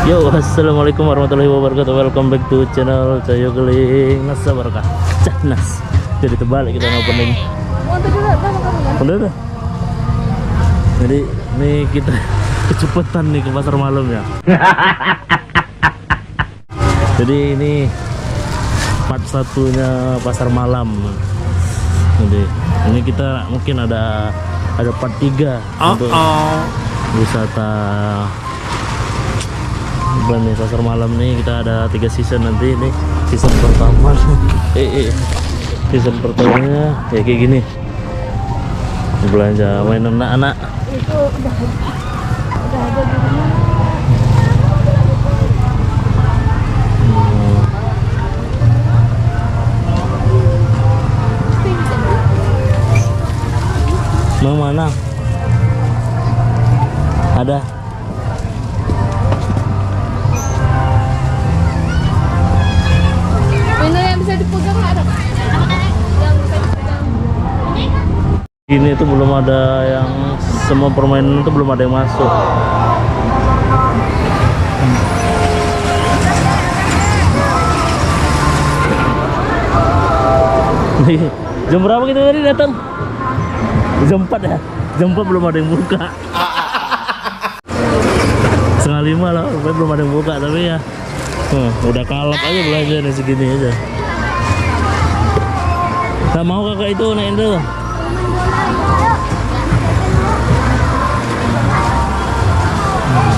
Yo, assalamualaikum warahmatullahi wabarakatuh. Welcome back to channel Cayo Geling Nas Barokah. Nas. Jadi terbalik kita opening. Udah. Jadi ini kita kecepatan nih ke pasar malam ya. Jadi ini part satunya pasar malam. Jadi ini kita mungkin ada part 3 untuk wisata nih pasar malam nih. Kita ada 3 season nanti. Ini season pertama. Season pertamanya ya kayak gini, belanja mainan anak-anak. Itu udah ada di rumah. Mau mana? Ada. Mainan yang bisa dipegang ada? Yang bisa dipegang. Ini tuh belum ada yang, semua permainan itu belum ada yang masuk. Nih, jam berapa kita tadi datang? Jam 4 ya? Jam 4 belum ada yang buka. 4:30 lah, belum ada yang buka, tapi ya udah kalap aja belanja nih segini aja. Gak mau kakak itu naik itu.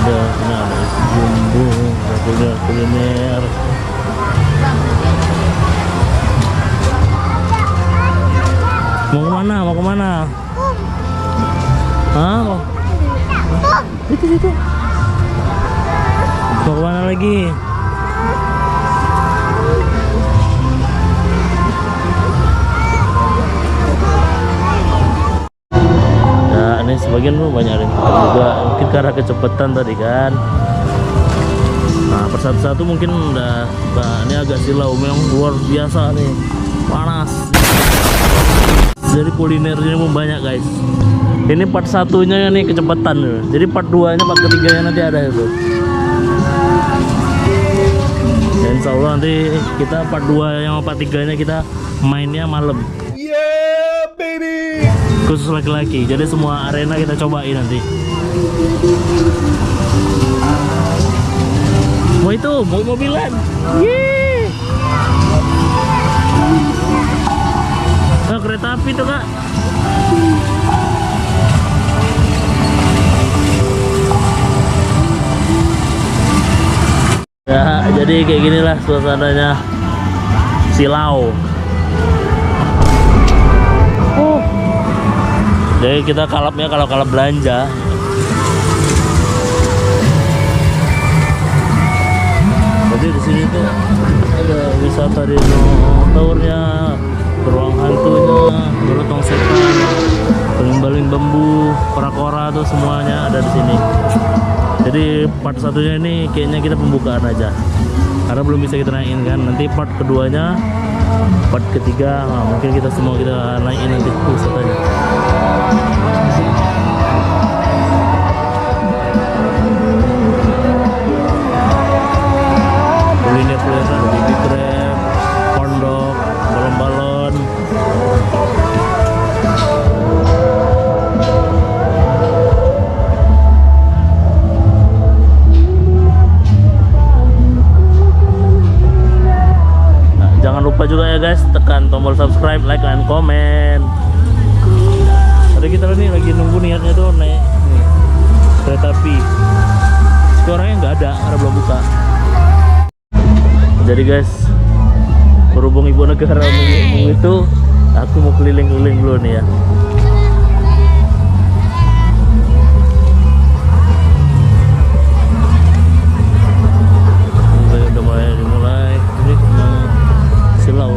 Ada bumbu, ada kuliner. Mau kemana? Mau kemana? Hah? Itu. Mau kemana lagi? Nah, ini sebagian tuh banyak yang juga mungkin karena kecepatan tadi kan. Nah, persatu-satu mungkin udah, ini agak silau, memang luar biasa nih, panas. Jadi kulinernya pun banyak guys. Ini part satunya nih kecepatan. Jadi part 2 nya, part ketiganya nanti ada itu. Dan insya Allah nanti kita part 2 yang part 3 nya kita mainnya malam. Yeah baby. Khusus laki-laki. Jadi semua arena kita cobain nanti. Mau itu, mau mobilan. Yeay. Oh, kereta api tuh kak. Ya, jadi kayak ginilah suasananya silau. Jadi kita kalapnya kalau kalap belanja. Jadi di sini tuh ada wisata dinosaurnya, beruang hantunya, berotong setan, baling-baling bambu, kora-kora tuh semuanya ada di sini. Jadi part satunya ini kayaknya kita pembukaan aja, karena belum bisa kita naikin kan. Nanti part keduanya, part ketiga, nah mungkin kita semua kita naikin nanti wisatanya. Kuliner ada baby crab, pondok, balon-balon. Nah, jangan lupa juga ya guys, tekan tombol subscribe, like, dan komen. Tadi kita nih lagi nunggu niatnya tuh naik nih, kereta api. Orangnya nggak ada, karena belum buka. Jadi guys, berhubung ibu negara ngomong itu, aku mau keliling-keliling dulu nih ya. Udah mulai ini silau.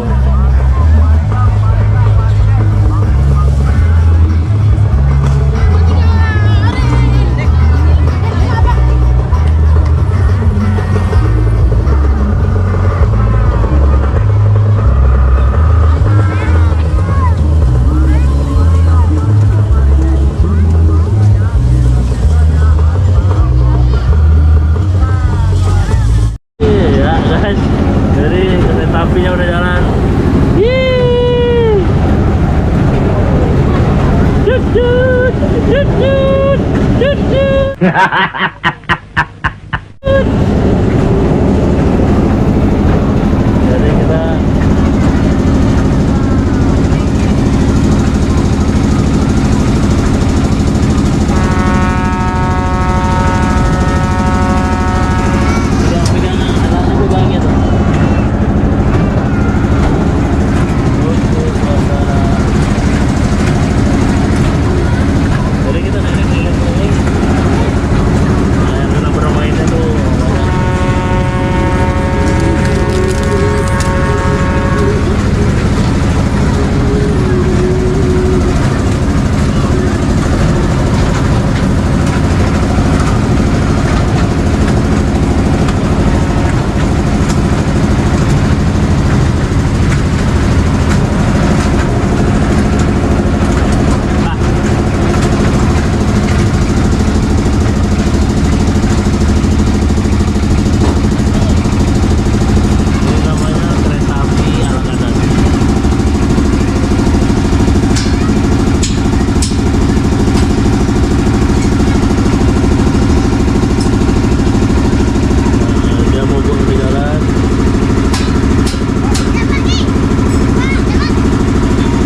Jadi kita pegang ada lubangnya tuh. Jadi kita keliling-keliling. Nah, yang kita bermainnya tuh ini namanya kereta api ala kanan. Nah, dia mogok di jalan.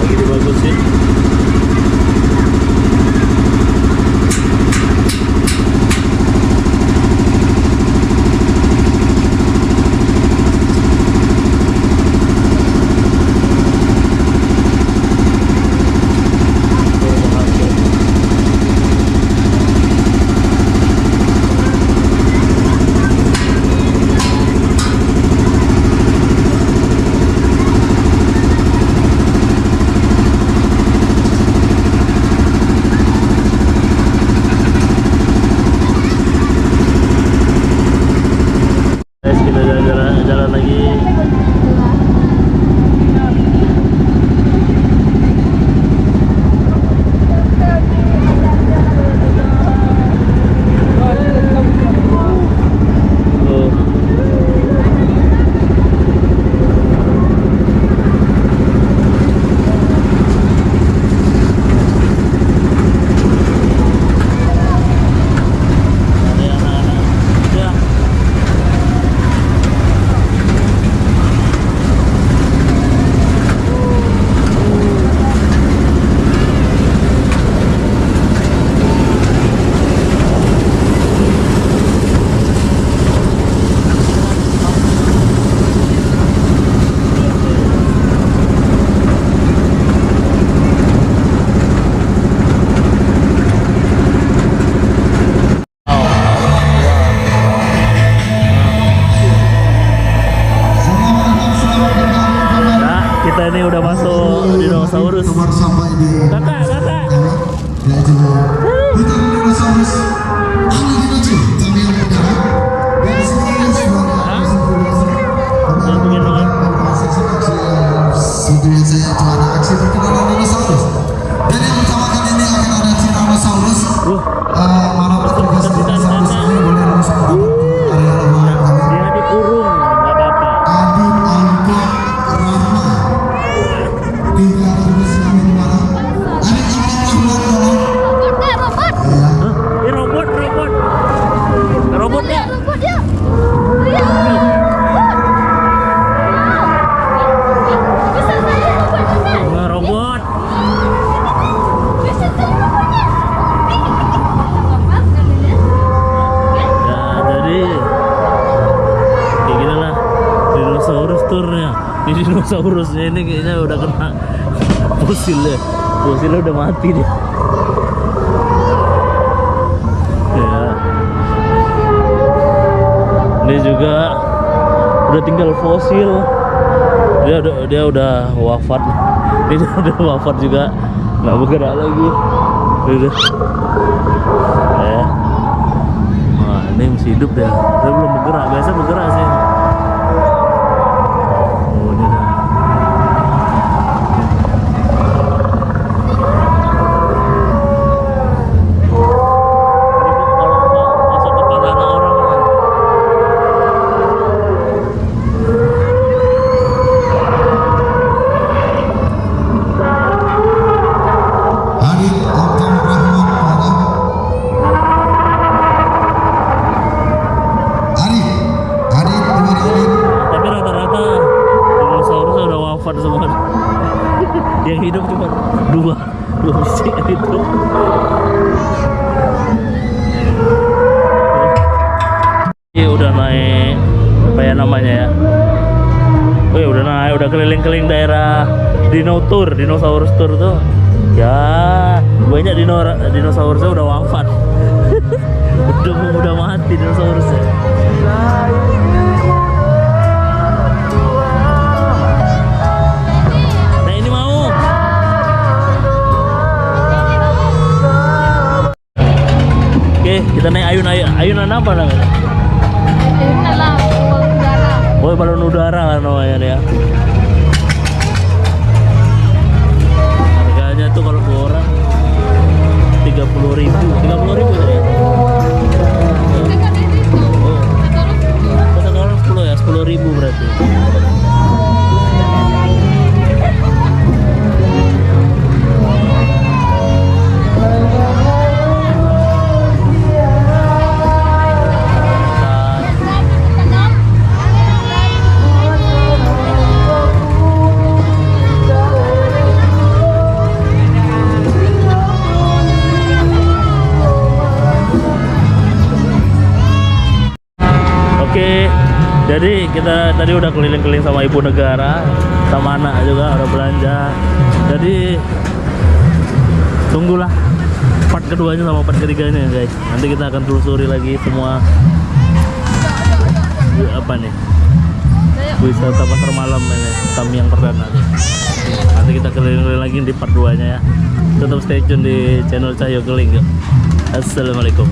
Lagi dibagusin. Guys, kita jalan lagi. Tuh. Ada anak-anak. Ya. Nah, kita ini udah masuk dinosaurus. Sampai di Kakak. yaitu kita dinosaurus ahli kecil tapi yang muda dan sekian Yang begini kan? sebelum saya itu ada aksi perkenalan dinosaurus dan yang pertama kali ini akan ada Tyrannosaurus. Para petugas dinosaurus ini boleh langsung mendapatkan area ruangan kami. Dia dikurung, nggak apa-apa. Adit Angkot Rahma 300 kami di mana? Adit Angkot Rahma tolong. Robot. Ya. Hah? Ini robot. Robot ya? Robot ya. Iya. Bisa saya robot bisa. Nggak robot. Bisa saya robotnya. Robot namanya. Ya, jadi kayak gini lah dinosaurus turnya. Ini dinosaurusnya ini kayaknya udah kena fosilnya. Fosilnya udah mati dia. Ya. Ini juga udah tinggal fosil. Dia udah wafat. Ini udah wafat juga. Nggak bergerak lagi. Udah. Ya. Wah, ini masih hidup dia. Dia belum bergerak. Biasa bergerak sih. Oh, ini dah. Ini kalau masuk kepala anak orang. Adit Angkot Rahma pada ya. Wih, udah naik, udah keliling-keliling daerah Dinosaurus Tour tuh. Ya, banyak dinosaurusnya udah wafat. udah mati dinosaurusnya. Nah, ini mau. Oke, kita naik ayunan apa namanya? Ayunan lah, balon udara. Oh, balon udara kan namanya ya. Harganya tuh kalau ke orang 30.000 tadi ya. Dekat dari situ. Oh, Satu kata orang 10 ya, 10.000 berarti. Oke, jadi kita tadi udah keliling-keliling sama ibu negara, sama anak juga udah belanja. Jadi tunggulah part keduanya sama part ketiganya guys. Nanti kita akan telusuri lagi semua apa nih, wisata pasar malam ini, kami yang perdana nih. Nanti kita keliling-keliling lagi di part 2 nya ya. Tetap stay tune di channel Cahyo Keling yuk. Assalamualaikum.